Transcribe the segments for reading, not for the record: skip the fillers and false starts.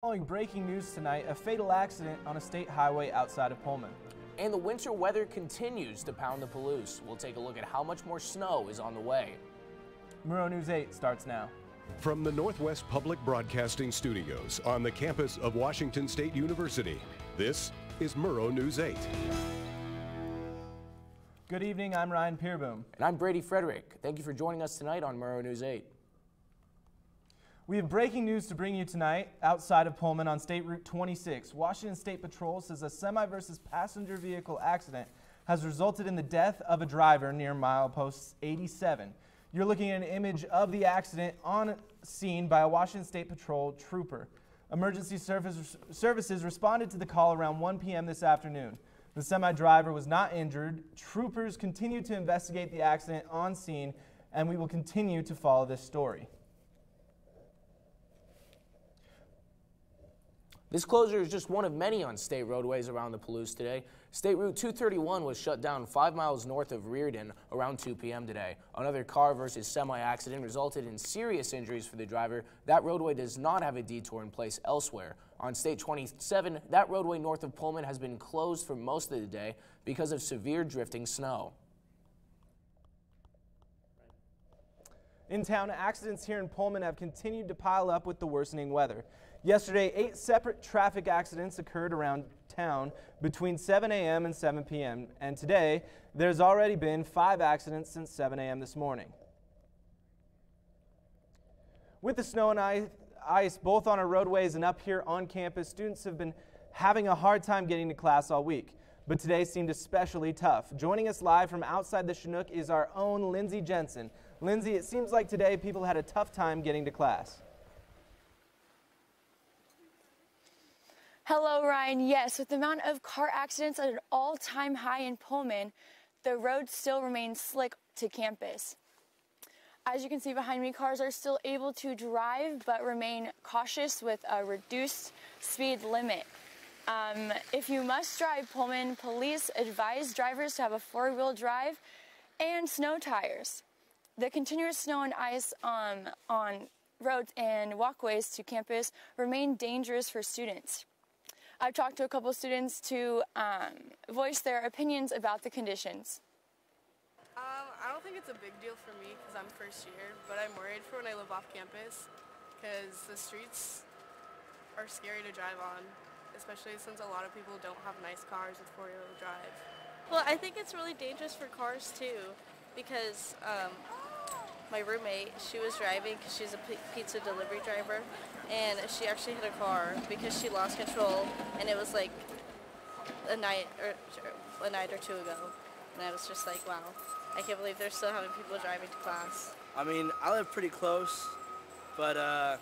Following breaking news tonight, a fatal accident on a state highway outside of Pullman. And the winter weather continues to pound the Palouse. We'll take a look at how much more snow is on the way. Murrow News 8 starts now. From the Northwest Public Broadcasting Studios on the campus of Washington State University, this is Murrow News 8. Good evening, I'm Ryan Peerboom. And I'm Brady Frederick. Thank you for joining us tonight on Murrow News 8. We have breaking news to bring you tonight outside of Pullman on State Route 26. Washington State Patrol says a semi versus passenger vehicle accident has resulted in the death of a driver near milepost 87. You're looking at an image of the accident on scene by a Washington State Patrol trooper. Emergency services responded to the call around 1 p.m. this afternoon. The semi driver was not injured. Troopers continue to investigate the accident on scene, and we will continue to follow this story. This closure is just one of many on state roadways around the Palouse today. State Route 231 was shut down 5 miles north of Reardon around 2 p.m. today. Another car versus semi accident resulted in serious injuries for the driver. That roadway does not have a detour in place elsewhere. On State 27, that roadway north of Pullman has been closed for most of the day because of severe drifting snow. In town, accidents here in Pullman have continued to pile up with the worsening weather. Yesterday, 8 separate traffic accidents occurred around town between 7 a.m. and 7 p.m. And today, there's already been 5 accidents since 7 a.m. this morning. With the snow and ice both on our roadways and up here on campus, students have been having a hard time getting to class all week. But today seemed especially tough. Joining us live from outside the Chinook is our own Lindsay Jensen. Lindsay, it seems like today people had a tough time getting to class. Hello, Ryan. Yes, with the amount of car accidents at an all-time high in Pullman, the roads still remain slick to campus. As you can see behind me, cars are still able to drive but remain cautious with a reduced speed limit. If you must drive Pullman, police advise drivers to have a 4-wheel drive and snow tires. The continuous snow and ice on roads and walkways to campus remain dangerous for students. I've talked to a couple students to voice their opinions about the conditions. I don't think it's a big deal for me because I'm first year, but I'm worried for when I live off campus because the streets are scary to drive on, especially since a lot of people don't have nice cars with 4-wheel drive. Well, I think it's really dangerous for cars too because my roommate, she was driving because she's a pizza delivery driver, and she actually hit a car because she lost control, and it was like a night or two ago, and I was just like, wow, I can't believe they're still having people driving to class. I mean, I live pretty close, but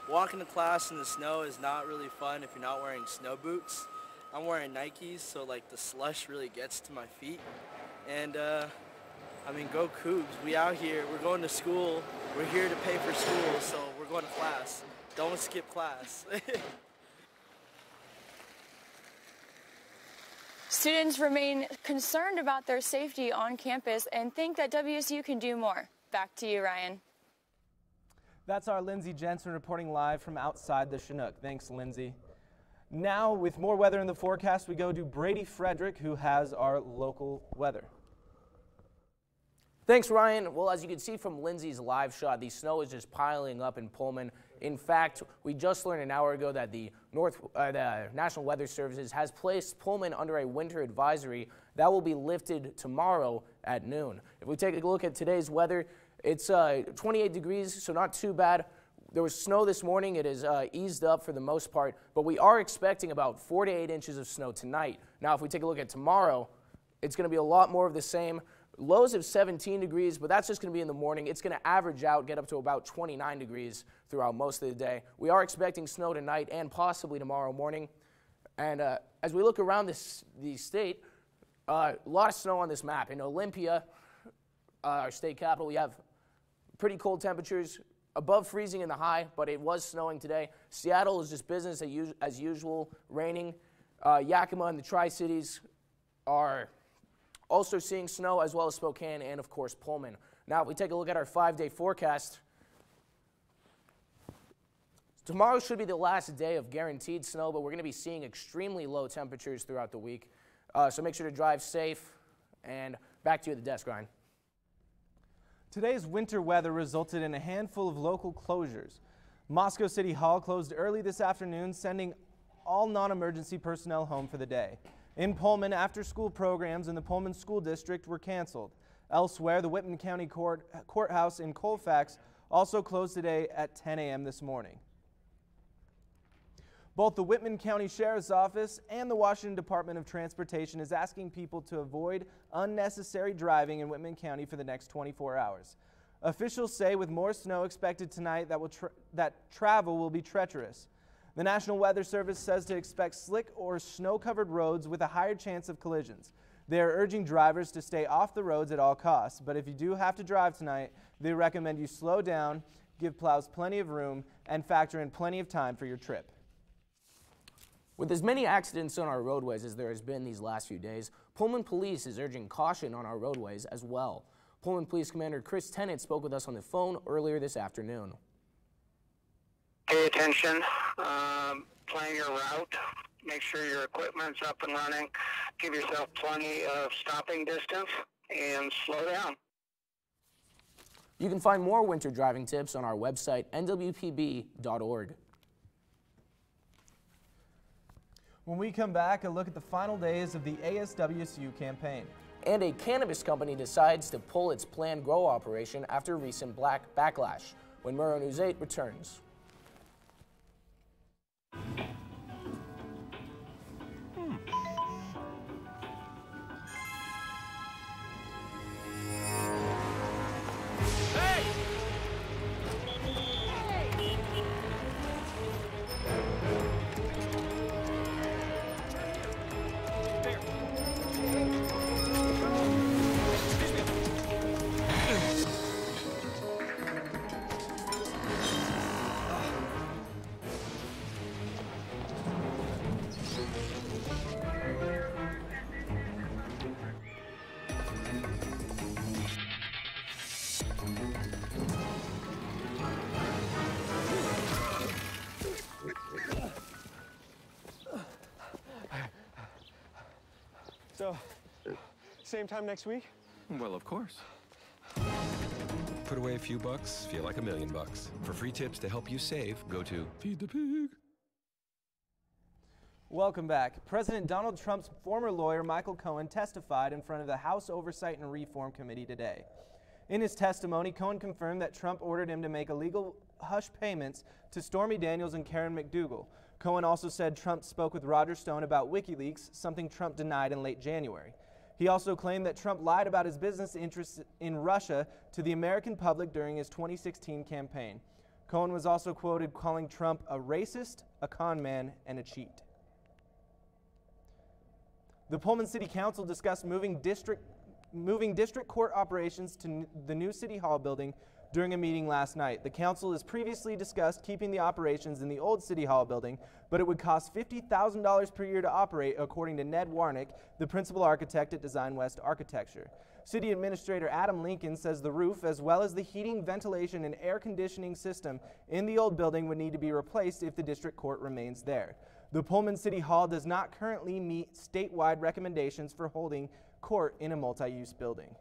walking to class in the snow is not really fun if you're not wearing snow boots. I'm wearing Nikes, so like the slush really gets to my feet, and I mean, go Cougs. We out here, we're going to school, we're here to pay for school, so we're going to class. Don't skip class. Students remain concerned about their safety on campus and think that WSU can do more. Back to you, Ryan. That's our Lindsay Jensen reporting live from outside the Chinook. Thanks, Lindsay. Now, with more weather in the forecast, we go to Brady Frederick, who has our local weather. Thanks, Ryan. Well, as you can see from Lindsay's live shot, the snow is just piling up in Pullman. In fact, we just learned an hour ago that the National Weather Services has placed Pullman under a winter advisory that will be lifted tomorrow at noon. If we take a look at today's weather, it's 28 degrees, so not too bad. There was snow this morning. It is eased up for the most part, but we are expecting about 4 to 8 inches of snow tonight. Now, if we take a look at tomorrow, it's going to be a lot more of the same. Lows of 17 degrees, but that's just going to be in the morning. It's going to average out, get up to about 29 degrees throughout most of the day. We are expecting snow tonight and possibly tomorrow morning. And as we look around the state, a lot of snow on this map. In Olympia, our state capital, we have pretty cold temperatures, above freezing in the high, but it was snowing today. Seattle is just business as usual, raining. Yakima and the Tri-Cities are also seeing snow, as well as Spokane and, of course, Pullman. Now, if we take a look at our 5-day forecast, Tomorrow should be the last day of guaranteed snow, but we're going to be seeing extremely low temperatures throughout the week. So make sure to drive safe. And back to you at the desk, Ryan. Today's winter weather resulted in a handful of local closures. Moscow City Hall closed early this afternoon, sending all non-emergency personnel home for the day. In Pullman, after-school programs in the Pullman School District were canceled. Elsewhere, the Whitman County Courthouse in Colfax also closed today at 10 a.m. this morning. Both the Whitman County Sheriff's Office and the Washington Department of Transportation is asking people to avoid unnecessary driving in Whitman County for the next 24 hours. Officials say with more snow expected tonight that travel will be treacherous. The National Weather Service says to expect slick or snow-covered roads with a higher chance of collisions. They are urging drivers to stay off the roads at all costs, but if you do have to drive tonight, they recommend you slow down, give plows plenty of room, and factor in plenty of time for your trip. With as many accidents on our roadways as there has been these last few days, Pullman Police is urging caution on our roadways as well. Pullman Police Commander Chris Tennant spoke with us on the phone earlier this afternoon. Pay attention, plan your route, make sure your equipment's up and running, give yourself plenty of stopping distance, and slow down. You can find more winter driving tips on our website, nwpb.org. When we come back, a look at the final days of the ASWSU campaign. And a cannabis company decides to pull its planned grow operation after recent backlash. When Murrow News 8 returns. So, same time next week? Well, of course. Put away a few bucks, feel like $1 million. For free tips to help you save, go to Feed the Pig. Welcome back. President Donald Trump's former lawyer, Michael Cohen, testified in front of the House Oversight and Reform Committee today. In his testimony, Cohen confirmed that Trump ordered him to make illegal hush payments to Stormy Daniels and Karen McDougal. Cohen also said Trump spoke with Roger Stone about WikiLeaks, something Trump denied in late January. He also claimed that Trump lied about his business interests in Russia to the American public during his 2016 campaign. Cohen was also quoted calling Trump a racist, a con man, and a cheat. The Pullman City Council discussed moving district court operations to the new City Hall building during a meeting last night. The council has previously discussed keeping the operations in the old City Hall building, but it would cost $50,000 per year to operate, according to Ned Warnick, the principal architect at Design West Architecture. City Administrator Adam Lincoln says the roof, as well as the heating, ventilation, and air conditioning system in the old building would need to be replaced if the district court remains there. The Pullman City Hall does not currently meet statewide recommendations for holding court in a multi-use building.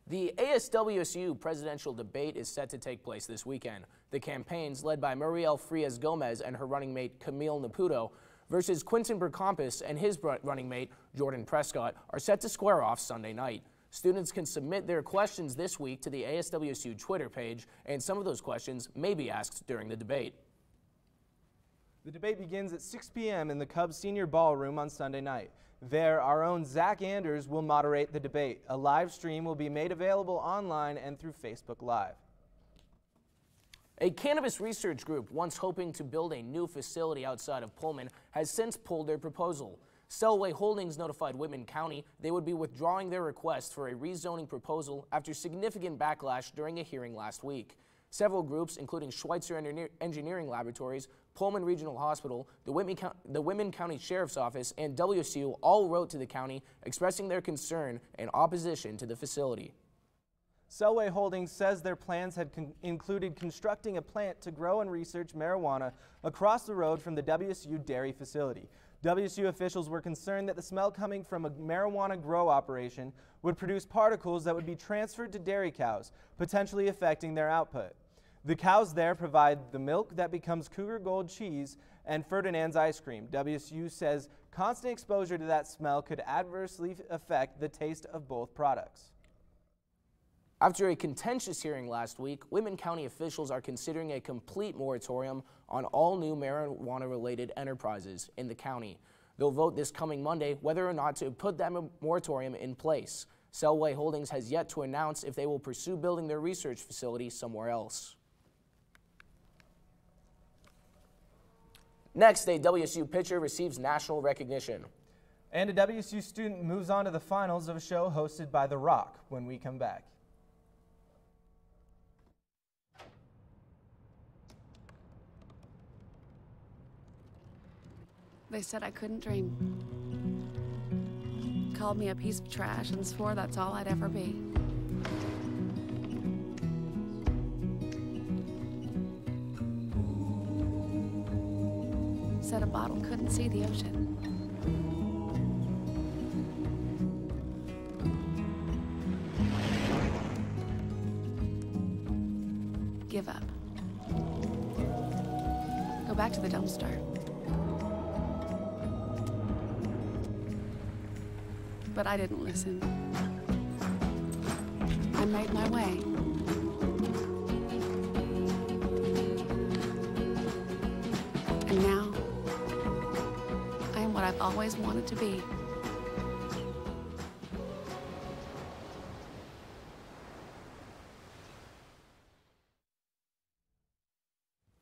The ASWSU presidential debate is set to take place this weekend. The campaigns, led by Mariel Frias Gomez and her running mate Camille Naputo, versus Quinton Bercampus and his running mate Jordan Prescott, are set to square off Sunday night. Students can submit their questions this week to the ASWSU Twitter page, and some of those questions may be asked during the debate. The debate begins at 6 p.m. in the Cubs Senior Ballroom on Sunday night. There, our own Zach Anders will moderate the debate. A live stream will be made available online and through Facebook Live. A cannabis research group once hoping to build a new facility outside of Pullman has since pulled their proposal. Selway Holdings notified Whitman County they would be withdrawing their request for a rezoning proposal after significant backlash during a hearing last week. Several groups, including Schweitzer Engineering Laboratories, Pullman Regional Hospital, the Whitman County Sheriff's Office, and WSU all wrote to the county expressing their concern and opposition to the facility. Selway Holdings says their plans had included constructing a plant to grow and research marijuana across the road from the WSU dairy facility. WSU officials were concerned that the smell coming from a marijuana grow operation would produce particles that would be transferred to dairy cows, potentially affecting their output. The cows there provide the milk that becomes Cougar Gold cheese and Ferdinand's ice cream. WSU says constant exposure to that smell could adversely affect the taste of both products. After a contentious hearing last week, Whitman County officials are considering a complete moratorium on all new marijuana-related enterprises in the county. They'll vote this coming Monday whether or not to put that moratorium in place. Selway Holdings has yet to announce if they will pursue building their research facility somewhere else. Next, a WSU pitcher receives national recognition. And a WSU student moves on to the finals of a show hosted by The Rock when we come back. They said I couldn't dream. Called me a piece of trash and swore that's all I'd ever be. Said a bottle couldn't see the ocean. Give up. Go back to the dumpster. But I didn't listen. I made my way. And now, I am what I've always wanted to be.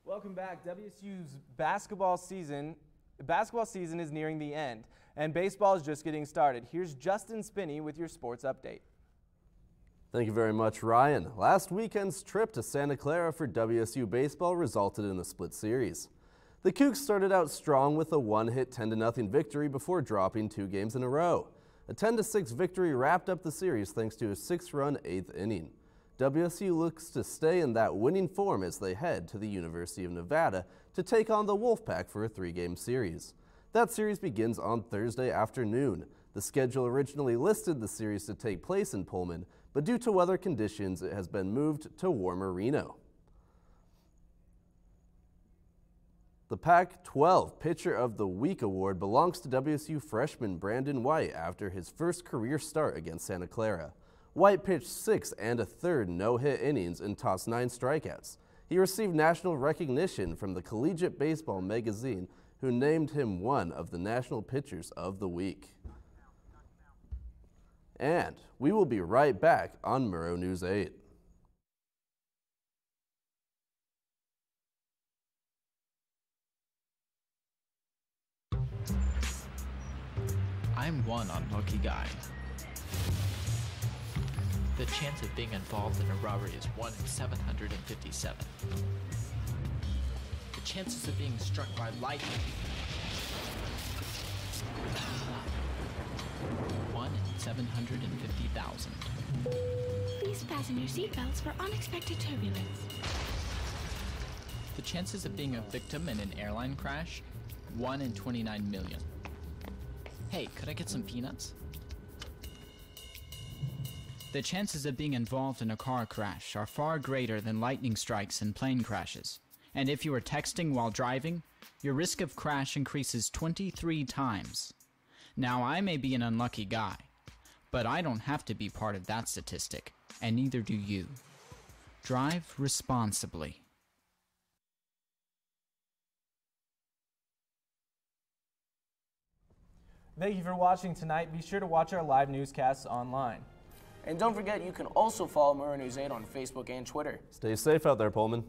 Welcome back. WSU's basketball season is nearing the end, and baseball is just getting started. Here's Justin Spinney with your sports update. Thank you very much, Ryan. Last weekend's trip to Santa Clara for WSU baseball resulted in a split series. The Cougs started out strong with a one-hit 10-0 victory before dropping 2 games in a row. A 10-6 victory wrapped up the series thanks to a 6-run 8th inning. WSU looks to stay in that winning form as they head to the University of Nevada to take on the Wolfpack for a 3-game series. That series begins on Thursday afternoon. The schedule originally listed the series to take place in Pullman, but due to weather conditions, it has been moved to warmer Reno. The Pac-12 Pitcher of the Week award belongs to WSU freshman Brandon White after his first career start against Santa Clara. White pitched 6 1/3 no-hit innings and tossed 9 strikeouts. He received national recognition from the Collegiate Baseball magazine, who named him one of the National Pitchers of the Week. And we will be right back on Murrow News 8. I'm one unlucky guy. The chance of being involved in a robbery is 1 in 757. The chances of being struck by lightning. 1 in 750,000. Please fasten your seatbelts for unexpected turbulence. The chances of being a victim in an airline crash? 1 in 29 million. Hey, could I get some peanuts? The chances of being involved in a car crash are far greater than lightning strikes and plane crashes. And if you are texting while driving, your risk of crash increases 23 times. Now, I may be an unlucky guy, but I don't have to be part of that statistic, and neither do you. Drive responsibly. Thank you for watching tonight. Be sure to watch our live newscasts online. And don't forget, you can also follow Murrow News 8 on Facebook and Twitter. Stay safe out there, Pullman.